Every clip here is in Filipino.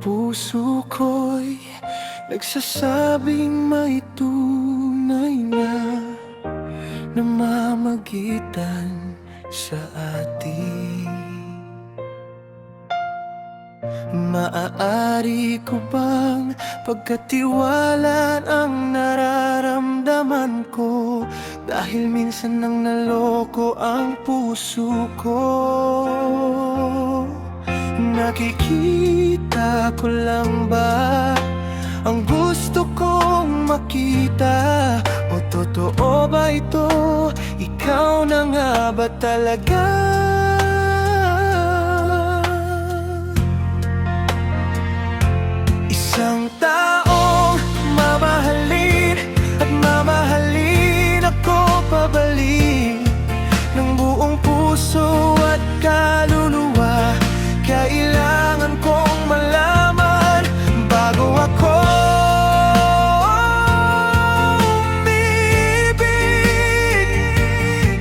puso ko'y nagsasabing may tunay na namamagitan sa atin. Maaari ko bang pagkatiwalaan ang nararamdaman ko? Dahil minsan nang naloko ang puso ko. Nakikita ko lang ba ang gusto kong makita? O totoo ba ito? Ikaw na nga ba talaga? Isang taong mamahalin at mamahalin ako pabalik ng buong puso at kaluluwa. Kailangan kong malaman bago ako umibig.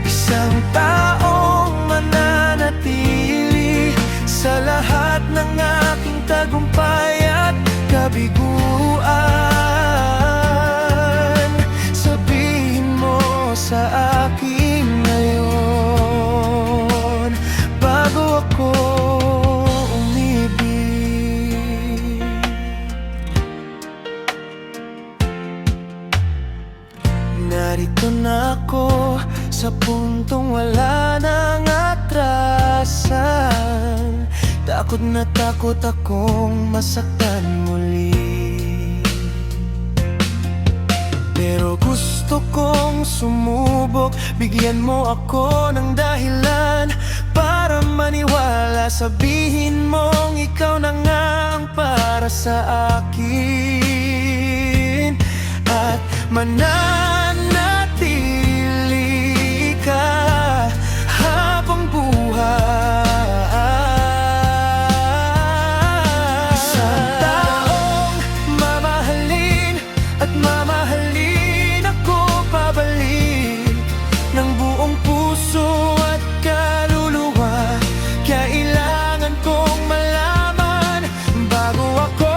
Isang taong mananatili sa lahat ng aking tagumpay at kabiguan. Sabihin mo sa akin ngayon bago ako umibig. Narito na ako sa puntong wala nang atrasan. Takot na takot akong masaktan muli, pero gusto kong sumubok. Bigyan mo ako ng dahilan para maniwala. Sabihin mong ikaw na nga ang para sa akin at mananatili ka habang buhay. Mamahalin ako pabalik ng buong puso at kaluluwa. Kailangan kong malaman bago ako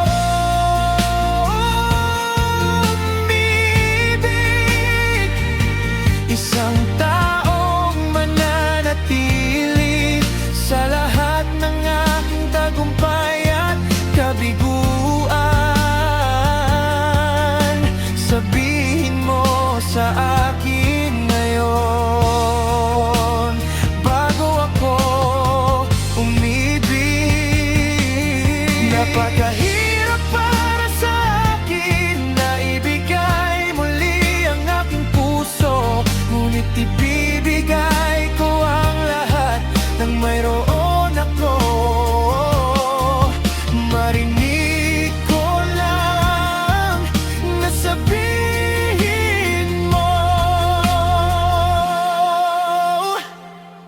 umibig. Isang taong mananatili sa lahat ng aking tagumpay at kabiguan. Sabihin mo sa akin ngayon bago ako umibig. Napakahirap para sa akin na ibigay muli ang aking puso, ngunit ibibigay ko ang lahat ng mayroon ako. Marinig ko lang na sabihin mo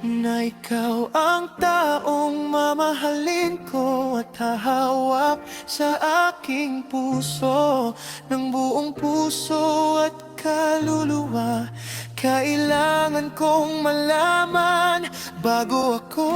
na ikaw ang taong mamahalin ko at hahawak sa aking puso ng buong puso at kaluluwa. Kailangan kong malaman bago ako